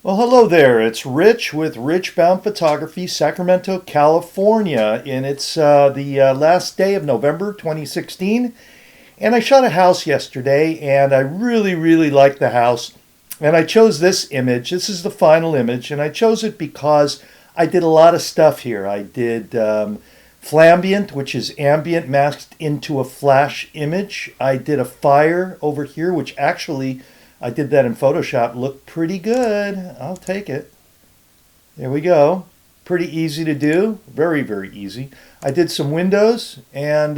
Well, hello there. It's Rich with Rich Baum Photography, Sacramento, California. And it's the last day of November 2016. And I shot a house yesterday, and I really, really liked the house. And I chose this image. This is the final image. And I chose it because I did a lot of stuff here. I did flambient, which is ambient masked into a flash image. I did a fire over here, which actually I did that in Photoshop. Looked pretty good. I'll take it. There we go. Pretty easy to do. Very, very easy. I did some windows, and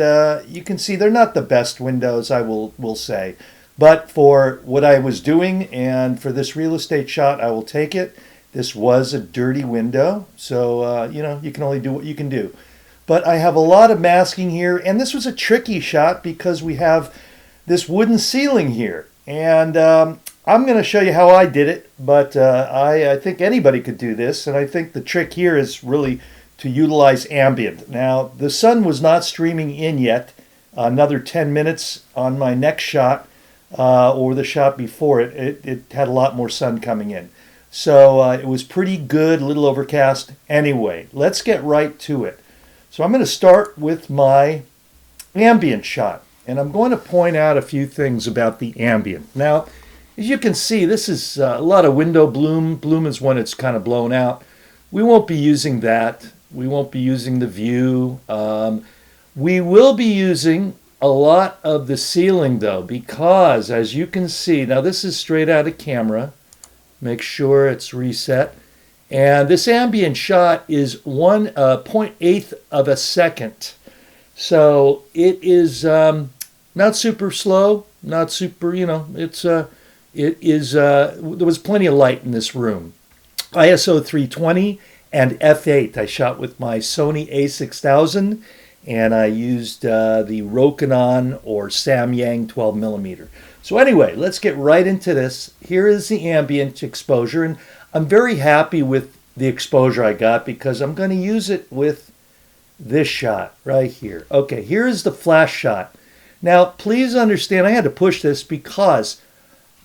you can see they're not the best windows, I will say. But for what I was doing and for this real estate shot, I will take it. This was a dirty window, so you can only do what you can do. But I have a lot of masking here, and this was a tricky shot because we have this wooden ceiling here. And I'm going to show you how I did it, but I think anybody could do this. And I think the trick here is really to utilize ambient. Now, the sun was not streaming in yet. Another 10 minutes on my next shot or the shot before it, it had a lot more sun coming in. So it was pretty good, a little overcast. Anyway, let's get right to it. So I'm going to start with my ambient shot. And I'm going to point out a few things about the ambient. Now, as you can see, this is a lot of window bloom. Bloom is when it's kind of blown out. We won't be using that. We won't be using the view. We will be using a lot of the ceiling, though, because as you can see, now this is straight out of camera. Make sure it's reset. And this ambient shot is 1.8 of a second. So it is not super slow, not super, it is, there was plenty of light in this room. ISO 320 and f8. I shot with my Sony a6000, and I used the Rokinon or Samyang 12 millimeter. So anyway, let's get right into this. Here is the ambient exposure, and I'm very happy with the exposure I got because I'm going to use it with this shot right here. Okay, here's the flash shot. Now, please understand, I had to push this because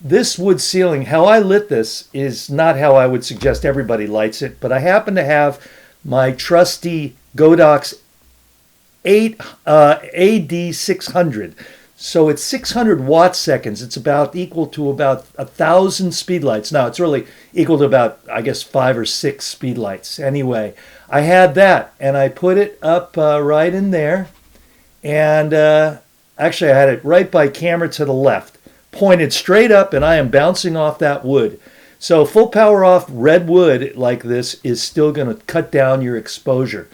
this wood ceiling, how I lit this is not how I would suggest everybody lights it, but I happen to have my trusty Godox AD600. So it's 600 watt seconds. It's about equal to about 1,000 speedlights. Now, it's really equal to about, I guess, 5 or 6 speedlights. Anyway, I had that, and I put it up right in there. And actually, I had it right by camera to the left, pointed straight up, and I am bouncing off that wood. So full power off red wood like this is still going to cut down your exposure.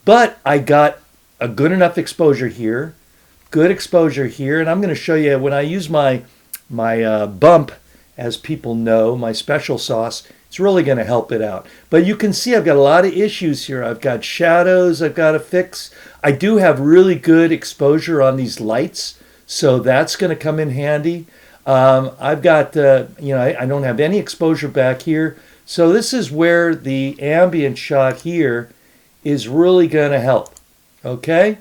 But I got a good enough exposure here. Good exposure here, and I'm going to show you when I use my bump, as people know, my special sauce. It's really going to help it out. But you can see I've got a lot of issues here. I've got shadows I've got to fix. I do have really good exposure on these lights, so that's going to come in handy. I've got, I don't have any exposure back here. So this is where the ambient shot here is really going to help. Okay?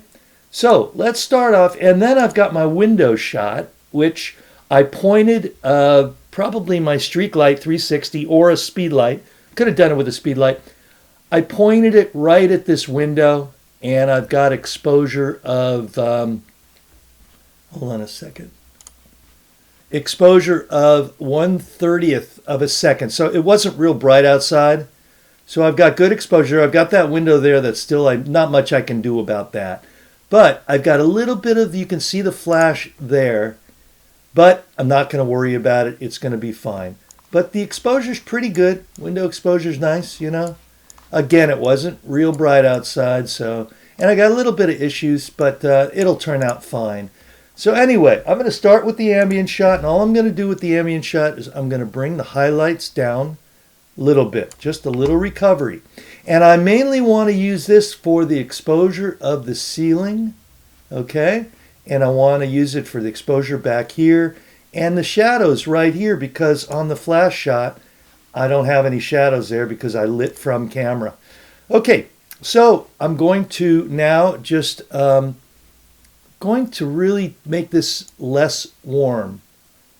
So let's start off, and then I've got my window shot, which I pointed probably my streak light 360 or a speed light. Could have done it with a speed light. I pointed it right at this window, and I've got exposure of, hold on a second, exposure of 1/30th of a second. So it wasn't real bright outside. So I've got good exposure. I've got that window there that's still, not much I can do about that. But I've got a little bit of, you can see the flash there, but I'm not going to worry about it. It's going to be fine. But the exposure's pretty good. Window exposure's nice, Again, it wasn't real bright outside, and I got a little bit of issues, but it'll turn out fine. So anyway, I'm going to start with the ambient shot, and all I'm going to do with the ambient shot is I'm going to bring the highlights down a little bit, just a little recovery. And I mainly want to use this for the exposure of the ceiling, okay? And I want to use it for the exposure back here and the shadows right here, because on the flash shot, I don't have any shadows there because I lit from camera. Okay, so I'm going to now just going to really make this less warm.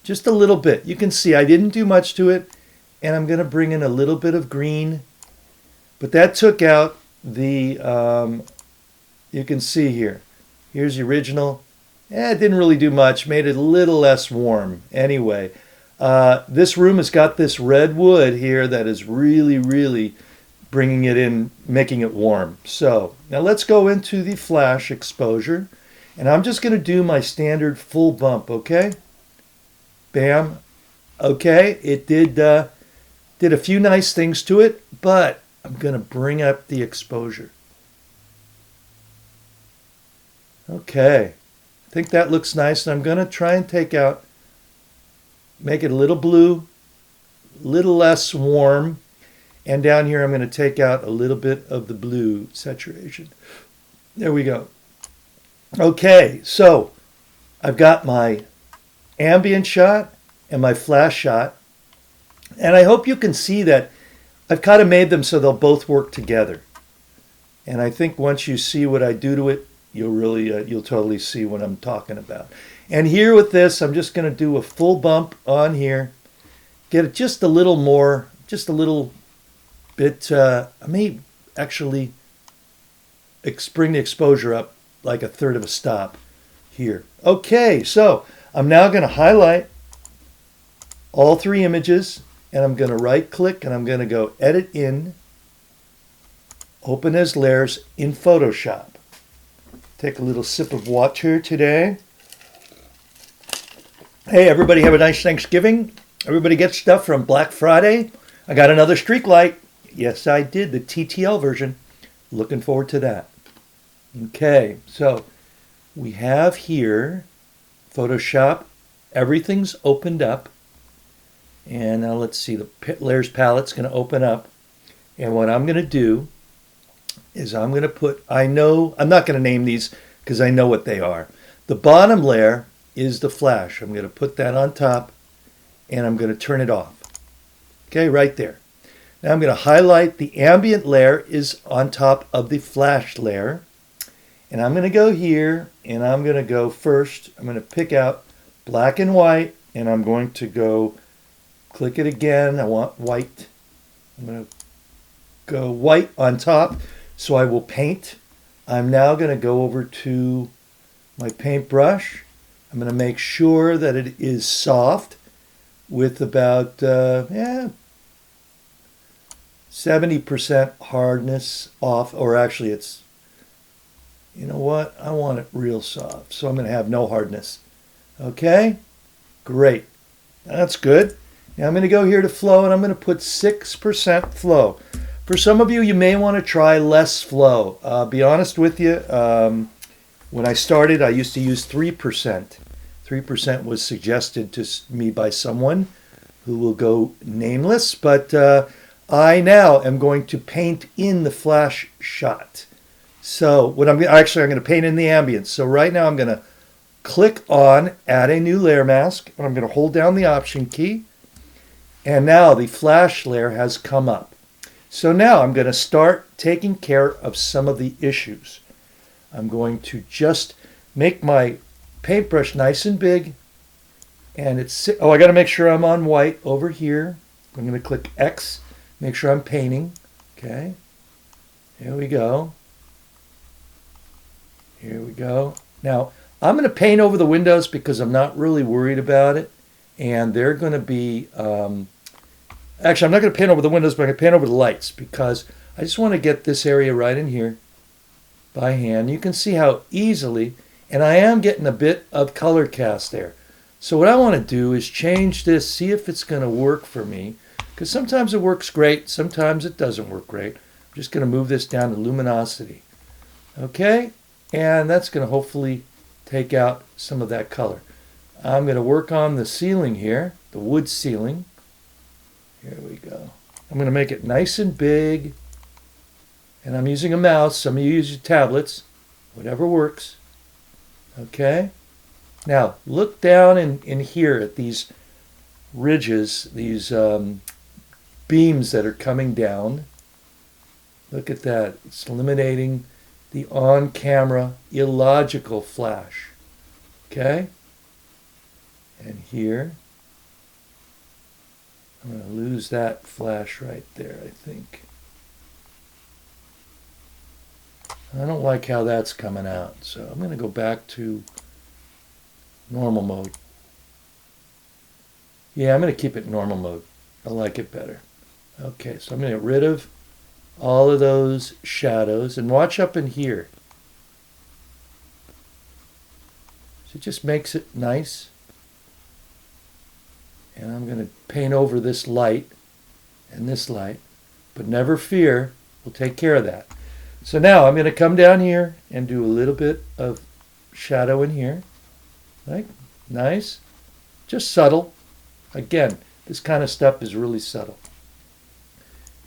Just a little bit. You can see I didn't do much to it. and I'm going to bring in a little bit of green. But that took out the, you can see here. Here's the original. It didn't really do much. Made it a little less warm. Anyway, this room has got this red wood here that is really, really bringing it in, making it warm. So now let's go into the flash exposure. And I'm just going to do my standard full bump, okay? Bam. Okay, it did a few nice things to it, but I'm going to bring up the exposure. Okay, I think that looks nice, and I'm going to try and make it a little blue, a little less warm, and down here I'm going to take out a little bit of the blue saturation. There we go. Okay, so I've got my ambient shot and my flash shot, and I hope you can see that I've kind of made them so they'll both work together. And I think once you see what I do to it, you'll totally see what I'm talking about. And here with this, I'm just going to do a full bump on here, get it just a little more, just a little bit. I may actually bring the exposure up like a third of a stop here. Okay, so I'm now going to highlight all three images, and I'm going to right click and I'm going to go edit in, open as layers in Photoshop. Take a little sip of water today. Hey, everybody have a nice Thanksgiving. Everybody get stuff from Black Friday. I got another streak light. Yes, I did, the TTL version. Looking forward to that. Okay, so we have here Photoshop. Everything's opened up. And now let's see, the layers palette's going to open up. And what I'm going to do is I'm going to put, I'm not going to name these because I know what they are. The bottom layer is the flash. I'm going to put that on top and I'm going to turn it off. Okay, right there. Now I'm going to highlight the ambient layer is on top of the flash layer. And I'm going to go here and I'm going to go first. I'm going to pick out black and white and I'm going to go click it again. I want white. I'm going to go white on top. So I will paint. I'm now going to go over to my paintbrush. I'm going to make sure that it is soft with about 70% hardness off, or actually it's, you know what, I want it real soft. So I'm going to have no hardness. Okay, great. That's good. Now I'm going to go here to flow and I'm going to put 6% flow. For some of you, you may want to try less flow. Be honest with you, when I started, I used to use 3%. 3% was suggested to me by someone who will go nameless, but I now am going to paint in the flash shot. So what I'm going to paint in the ambience. So right now I'm going to click on add a new layer mask, and I'm going to hold down the option key, and now the flash layer has come up. So now I'm going to start taking care of some of the issues. I'm going to just make my paintbrush nice and big. And I got to make sure I'm on white over here. I'm going to click X, make sure I'm painting. Okay. Here we go. Here we go. Now, I'm going to paint over the windows because I'm not really worried about it. And they're going to be... Actually, I'm not going to paint over the windows, but I'm going to paint over the lights because I just want to get this area right in here by hand. You can see how easily, and I am getting a bit of color cast there. So what I want to do is change this, see if it's going to work for me, because sometimes it works great, sometimes it doesn't work great. I'm just going to move this down to luminosity. Okay, and that's going to hopefully take out some of that color. I'm going to work on the ceiling here, the wood ceiling. Here we go. I'm going to make it nice and big. And I'm using a mouse. Some of you use your tablets. Whatever works. Okay. Now, look down in here at these ridges, these beams that are coming down. Look at that. It's eliminating the on-camera illogical flash. Okay. And here. I'm going to lose that flash right there, I think. I don't like how that's coming out, so I'm going to go back to normal mode. Yeah, I'm going to keep it normal mode. I like it better. Okay, so I'm going to get rid of all of those shadows and watch up in here. So it just makes it nice. And I'm going to paint over this light and this light, but never fear, we'll take care of that. So now I'm going to come down here and do a little bit of shadow in here. Right? Nice. Just subtle. Again, this kind of stuff is really subtle.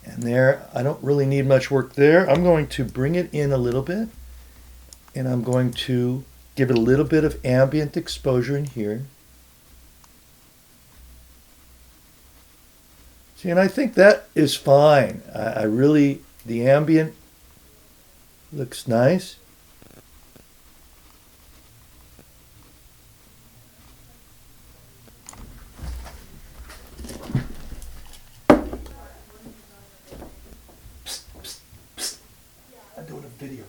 And there, I don't really need much work there. I'm going to bring it in a little bit, and I'm going to give it a little bit of ambient exposure in here. See, and I think that is fine. I really, the ambient looks nice. I'm doing a video.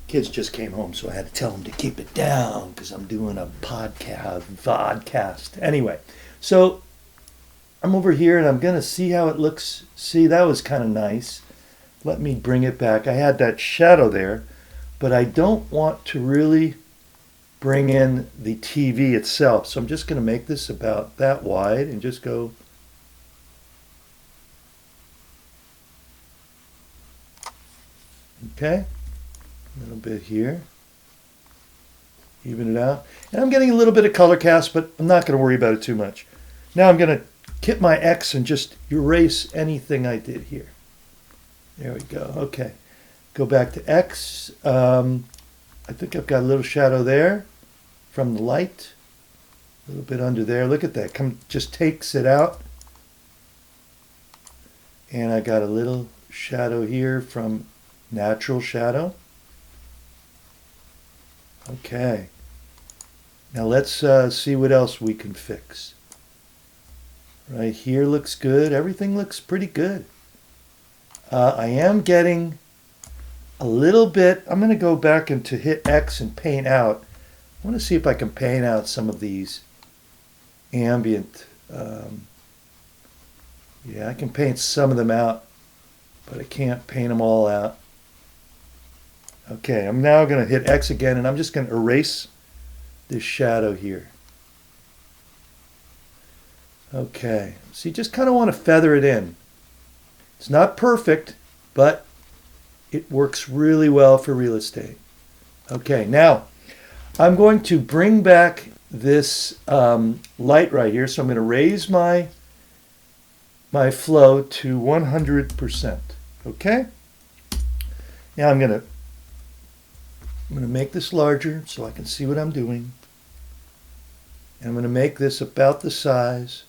Kids just came home, so I had to tell them to keep it down because I'm doing a vodcast. Anyway, so I'm over here and I'm going to see how it looks. See, that was kind of nice. Let me bring it back. I had that shadow there, but I don't want to really bring in the TV itself. So I'm just going to make this about that wide and just go. Okay, a little bit here. Even it out. And I'm getting a little bit of color cast, but I'm not going to worry about it too much. Now I'm going to hit my X and just erase anything I did here. There we go. Okay. Go back to X. I think I've got a little shadow there from the light. A little bit under there. Look at that. Just takes it out. And I got a little shadow here from natural shadow. Okay. Now let's see what else we can fix. Right here looks good. Everything looks pretty good. I am getting a little bit. I'm going to go back and to hit X and paint out. I want to see if I can paint out some of these ambient. Yeah, I can paint some of them out, but I can't paint them all out. Okay, I'm now going to hit X again, and I'm just going to erase this shadow here. Okay, so you just kind of want to feather it in. It's not perfect, but it works really well for real estate. Okay, now I'm going to bring back this light right here. So I'm going to raise my flow to 100%. Okay? Now I'm going to make this larger so I can see what I'm doing. And I'm going to make this about the size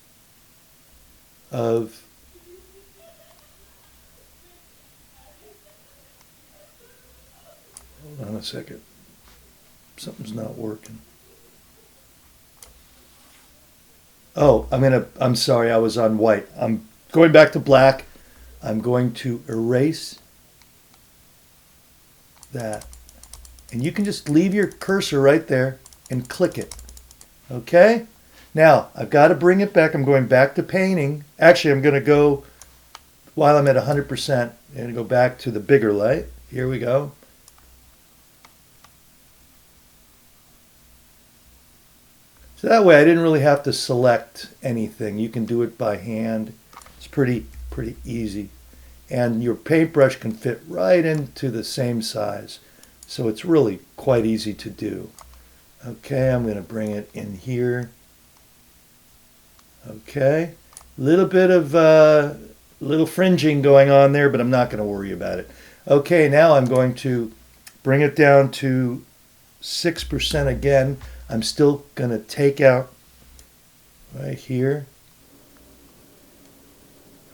of hold on a second. Something's not working. Oh, I'm sorry, I was on white. I'm going back to black. I'm going to erase that. And you can just leave your cursor right there and click it. Okay? Now, I've got to bring it back. I'm going back to painting. Actually, I'm going to go, while I'm at 100%, I'm going to go back to the bigger light. Here we go. So that way I didn't really have to select anything. You can do it by hand. It's pretty easy. And your paintbrush can fit right into the same size. So it's really quite easy to do. Okay, I'm going to bring it in here. Okay, little bit of little fringing going on there, but I'm not going to worry about it. Okay, now I'm going to bring it down to 6% again. I'm still going to take out right here.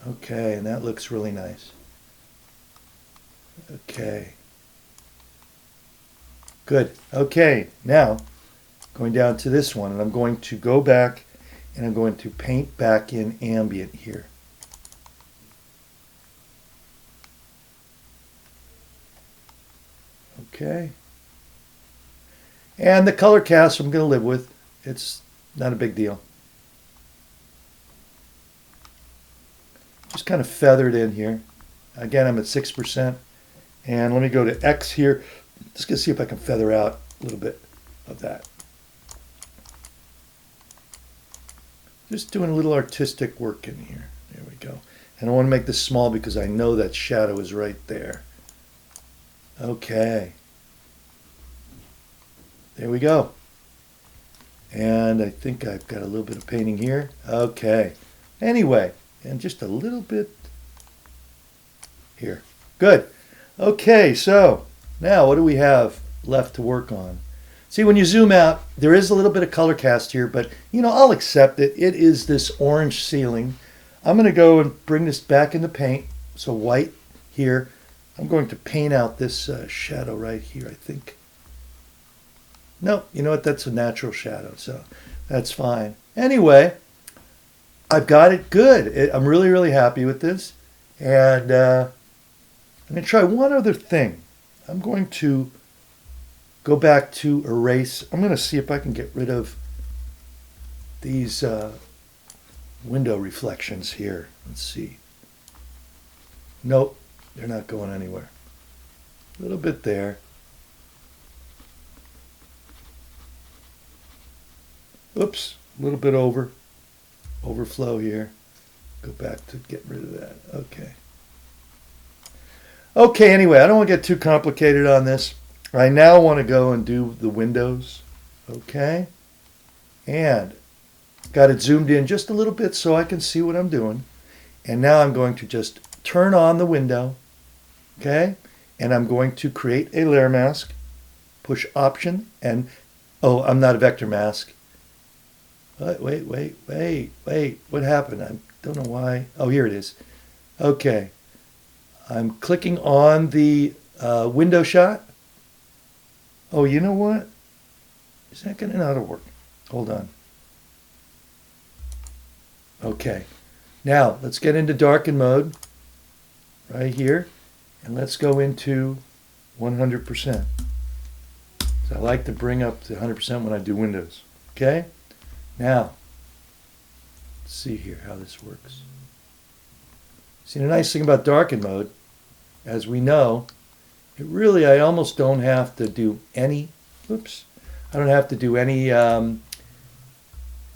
Okay, and that looks really nice. Okay. Good. Okay, now going down to this one, and I'm going to go back and I'm going to paint back in ambient here. Okay. And the color cast I'm going to live with. It's not a big deal. Just kind of feathered in here. Again, I'm at 6%. And let me go to X here. Just going to see if I can feather out a little bit of that. Just doing a little artistic work in here. There we go. And I want to make this small because I know that shadow is right there. Okay. There we go. And I think I've got a little bit of painting here. Okay. Anyway, and just a little bit here. Good. Okay, so now what do we have left to work on? See, when you zoom out, there is a little bit of color cast here, but, you know, I'll accept it. It is this orange ceiling. I'm going to go and bring this back into paint. So white here. I'm going to paint out this shadow right here, I think. No, you know what? That's a natural shadow, so that's fine. Anyway, I've got it good. I'm really, really happy with this. And I'm going to try one other thing. I'm going to go back to erase. I'm going to see if I can get rid of these window reflections here. Let's see. Nope, they're not going anywhere. A little bit there. Oops, a little bit overflow here. Go back to get rid of that. Okay. Okay, anyway, I don't want to get too complicated on this. I now want to go and do the windows. Okay. And got it zoomed in just a little bit so I can see what I'm doing. And now I'm going to just turn on the window. Okay. And I'm going to create a layer mask. Push Option and, oh, I'm not a vector mask. Wait. What happened? I don't know why. Oh, here it is. Okay. I'm clicking on the window shot. Oh, you know what? Is that going to not work? Hold on. Okay. Now, let's get into Darken Mode right here. And let's go into 100%. So I like to bring up to 100% when I do windows. Okay? Now, let's see here how this works. See, the nice thing about Darken Mode, as we know, I almost don't have to do any, I don't have to do any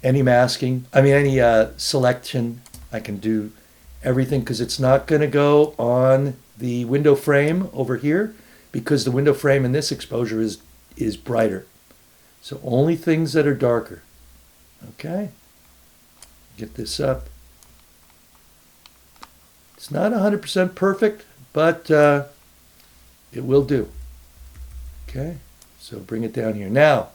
masking, any selection. I can do everything because it's not going to go on the window frame over here because the window frame in this exposure is brighter. So only things that are darker. Okay, get this up. It's not 100% perfect, but it will do. Okay, so bring it down here. Now,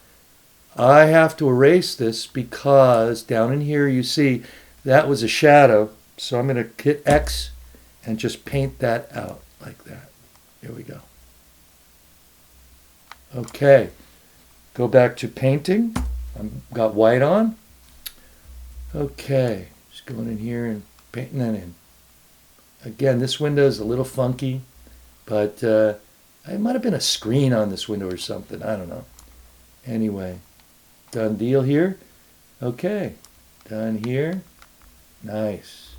I have to erase this because down in here you see that was a shadow. So I'm going to hit X and just paint that out like that. Here we go. Okay, go back to painting. I've got white on. Okay, just going in here and painting that in. Again, this window is a little funky, but it might have been a screen on this window or something. I don't know. Anyway, done deal here. Okay, done here. Nice.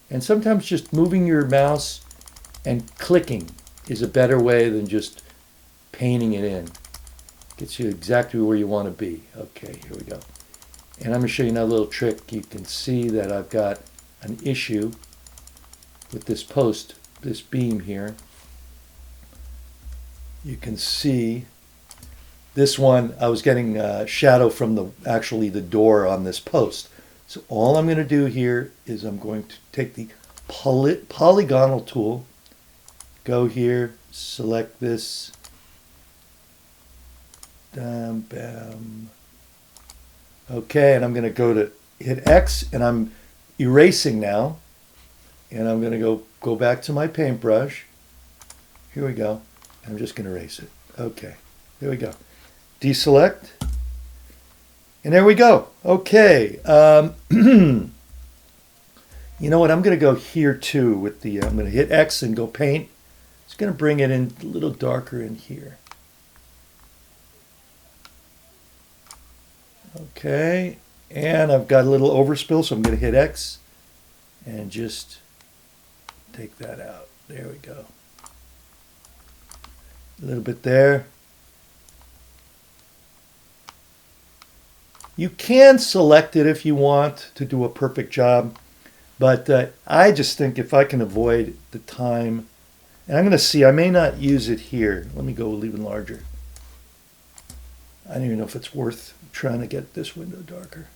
And sometimes just moving your mouse and clicking is a better way than just painting it in. Gets you exactly where you want to be. Okay, here we go. And I'm going to show you another little trick. You can see that I've got an issue with this post, this beam here. You can see this one, I was getting shadow from the door on this post. So all I'm going to do here is I'm going to take the polygonal tool, go here, select this, bam. Okay, and I'm going to go to hit X, and I'm erasing now. And I'm going to go back to my paintbrush. Here we go. I'm just going to erase it. Okay, there we go. Deselect. And there we go. Okay. You know what? I'm going to go here too with the, I'm going to hit X and go paint. It's going to bring it in a little darker in here. Okay. And I've got a little overspill, so I'm going to hit X and just take that out. There we go. A little bit there. You can select it if you want to do a perfect job, but I just think if I can avoid the time, and I'm going to see, I may not use it here. Let me go even larger. I don't even know if it's worth trying to get this window darker.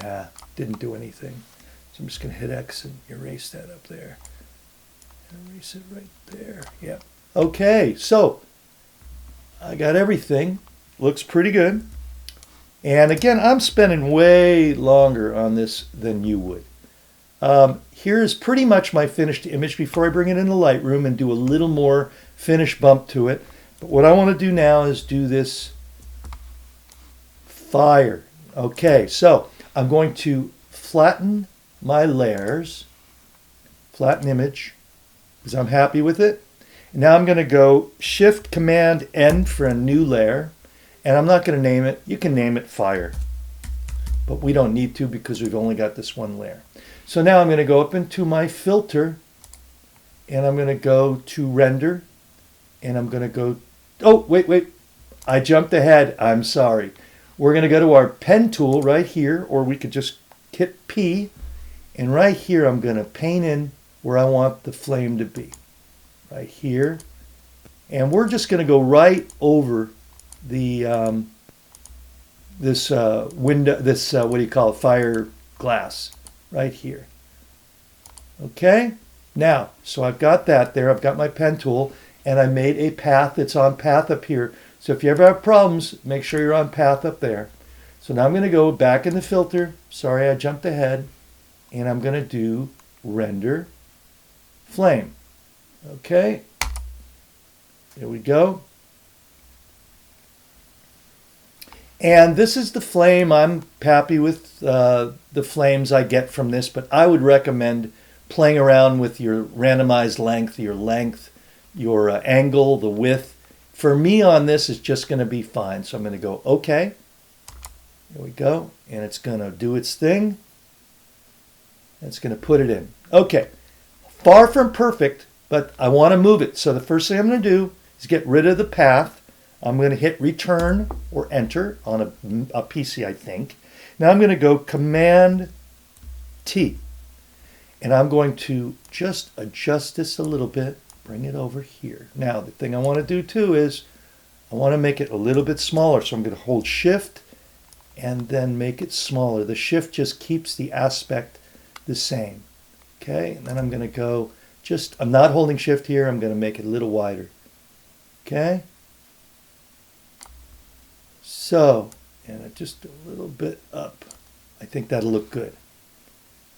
Nah, didn't do anything. So I'm just going to hit X and erase that up there. Erase it right there. Yep. Okay, so I got everything. Looks pretty good. And again, I'm spending way longer on this than you would. Here's pretty much my finished image before I bring it into Lightroom and do a little more finish bump to it. But what I want to do now is do this fire. Okay, so I'm going to flatten my layers, flatten image, because I'm happy with it. And now I'm going to go Shift Command N for a new layer. And I'm not going to name it. You can name it fire. But we don't need to because we've only got this one layer. So now I'm going to go up into my filter. And I'm going to go to render. And I'm going to go... Oh, wait. I jumped ahead. I'm sorry. We're going to go to our pen tool right here. Or we could just hit P. And right here I'm going to paint in where I want the flame to be. Right here. And we're just going to go right over the this window, this what do you call it, fire glass right here. Okay, now so I've got that there. I've got my pen tool and I made a path. It's on path up here. So if you ever have problems, make sure you're on path up there. So now I'm going to go back in the filter. Sorry, I jumped ahead, and I'm going to do render flame. Okay, here we go. And this is the flame. I'm happy with the flames I get from this, but I would recommend playing around with your randomized length, your angle, the width. For me on this, it's just going to be fine. So I'm going to go OK. There we go. And it's going to do its thing. It's going to put it in. OK. Far from perfect, but I want to move it. So the first thing I'm going to do is get rid of the path. I'm going to hit return or enter on a PC, I think. Now I'm going to go Command T. And I'm going to just adjust this a little bit, bring it over here. Now the thing I want to do too is I want to make it a little bit smaller. So I'm going to hold Shift and then make it smaller. The Shift just keeps the aspect the same. Okay, and then I'm going to go I'm not holding Shift here. I'm going to make it a little wider. Okay. So, and just a little bit up. I think that'll look good.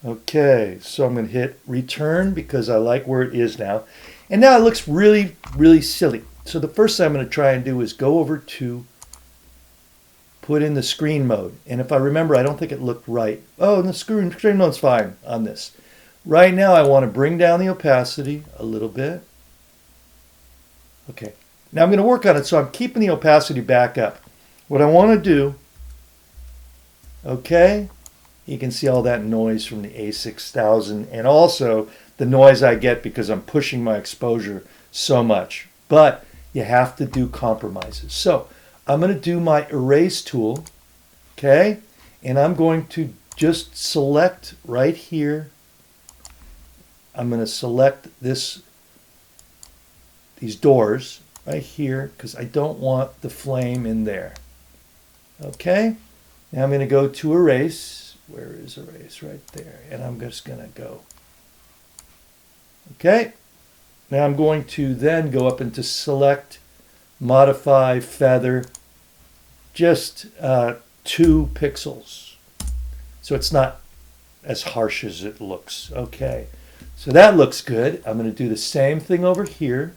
Okay, so I'm going to hit return because I like where it is now. And now it looks really, really silly. So the first thing I'm going to try and do is go over to put in the screen mode. And if I remember, I don't think it looked right. Oh, and the screen mode's fine on this. Right now I want to bring down the opacity a little bit. Okay, now I'm going to work on it, so I'm keeping the opacity back up. What I want to do, okay, you can see all that noise from the A6000 and also the noise I get because I'm pushing my exposure so much. But you have to do compromises. So I'm going to do my erase tool, okay, and I'm going to just select right here. I'm going to select these doors right here because I don't want the flame in there. Okay, now I'm going to go to erase. Where is erase? Right there. And I'm just going to go. Okay, now I'm going to then go up into select, modify, feather, just 2 pixels. So it's not as harsh as it looks. Okay, so that looks good. I'm going to do the same thing over here.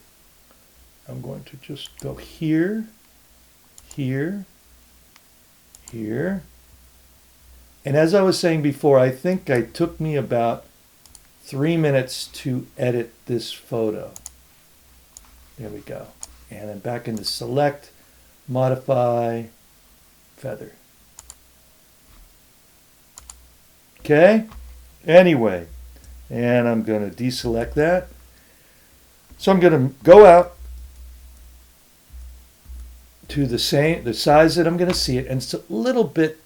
I'm going to just go here, here, here. And as I was saying before, I think it took me about 3 minutes to edit this photo. There we go. And then back into select, modify, feather. Okay, anyway, and I'm going to deselect that. So I'm going to go out to the size that I'm going to see it, and it's a little bit,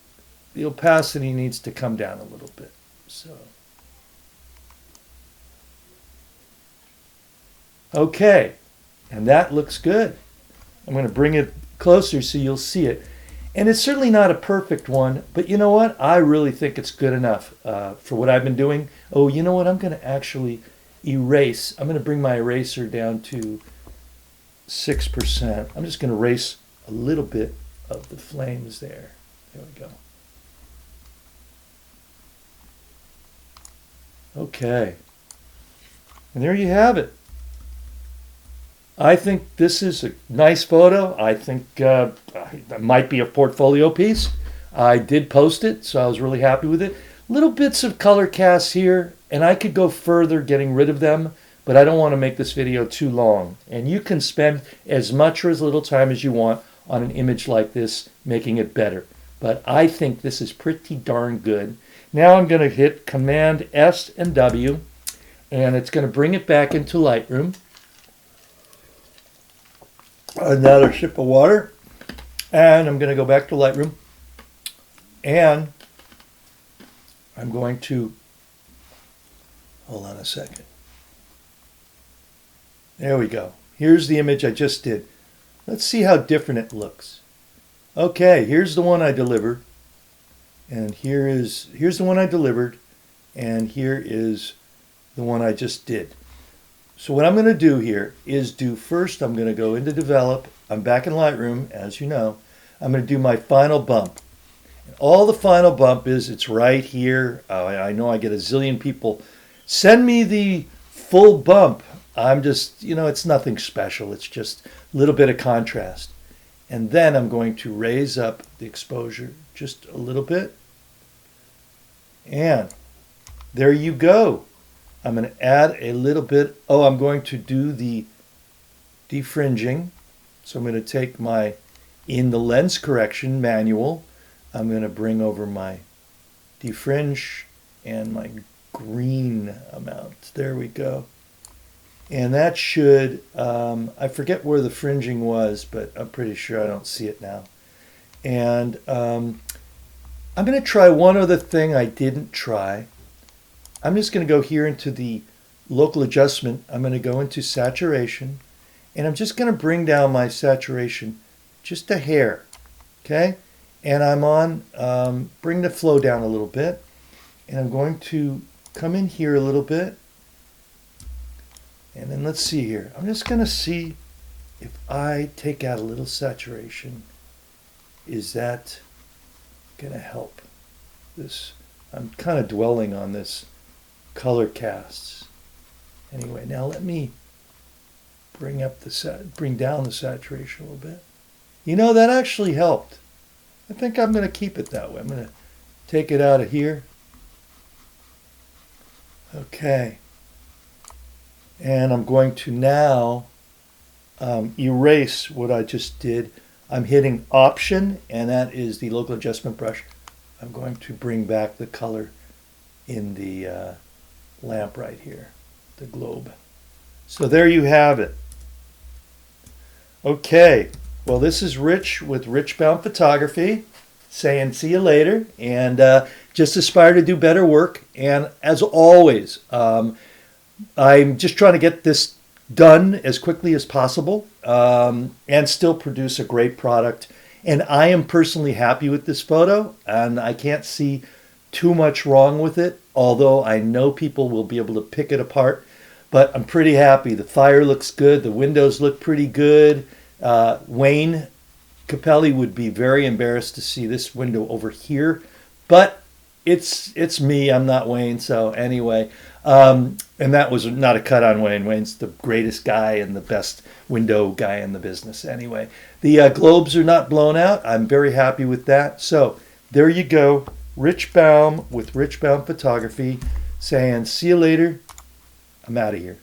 the opacity needs to come down a little bit. So, okay, and that looks good. I'm going to bring it closer so you'll see it. And it's certainly not a perfect one, but you know what? I really think it's good enough for what I've been doing. Oh, you know what? I'm going to actually erase. I'm going to bring my eraser down to 6%. I'm just going to erase a little bit of the flames there. There we go. Okay. And there you have it. I think this is a nice photo. I think it might be a portfolio piece. I did post it, so I was really happy with it. Little bits of color casts here, and I could go further getting rid of them, but I don't want to make this video too long. And you can spend as much or as little time as you want on an image like this, making it better. But I think this is pretty darn good. Now I'm going to hit Command S and W, and it's going to bring it back into Lightroom. Another sip of water, and I'm going to go back to Lightroom, and I'm going to, hold on a second. There we go. Here's the image I just did. Let's see how different it looks. Okay, here's the one I delivered, and here's the one I delivered, and here is the one I just did. So what I'm going to do here is first I'm going to go into develop. I'm back in Lightroom, as you know. I'm going to do my final bump. And all the final bump is, it's right here. I know I get a zillion people. Send me the full bump. I'm just, it's nothing special. It's just a little bit of contrast. And then I'm going to raise up the exposure just a little bit. And there you go. I'm going to add a little bit. Oh, I'm going to do the defringing. So I'm going to take my, in the lens correction manual, I'm going to bring over my defringe and my green amount. There we go. And that should, I forget where the fringing was, but I'm pretty sure I don't see it now. And I'm going to try one other thing I didn't try. I'm just going to go here into the local adjustment. I'm going to go into saturation, and I'm just going to bring down my saturation just a hair, okay? And I'm on, bring the flow down a little bit, and I'm going to come in here a little bit, and then let's see here. I'm just going to see if I take out a little saturation, is that going to help this? I'm kind of dwelling on this color casts. Anyway, now let me bring down the saturation a little bit. That actually helped. I think I'm going to keep it that way. I'm going to take it out of here. Okay. And I'm going to now erase what I just did. I'm hitting Option, and that is the local adjustment brush. I'm going to bring back the color in the lamp right here, the globe. So there you have it. Okay, well, this is Rich with Rich Baum Photography saying see you later, and just aspire to do better work. And as always, I'm just trying to get this done as quickly as possible and still produce a great product. And I am personally happy with this photo, and I can't see too much wrong with it, although I know people will be able to pick it apart. But I'm pretty happy. The fire looks good. The windows look pretty good. Wayne Capelli would be very embarrassed to see this window over here. But it's me. I'm not Wayne. So anyway, and that was not a cut on Wayne. Wayne's the greatest guy and the best window guy in the business. Anyway, the globes are not blown out. I'm very happy with that. So there you go. Rich Baum with Rich Baum Photography saying, see you later. I'm out of here.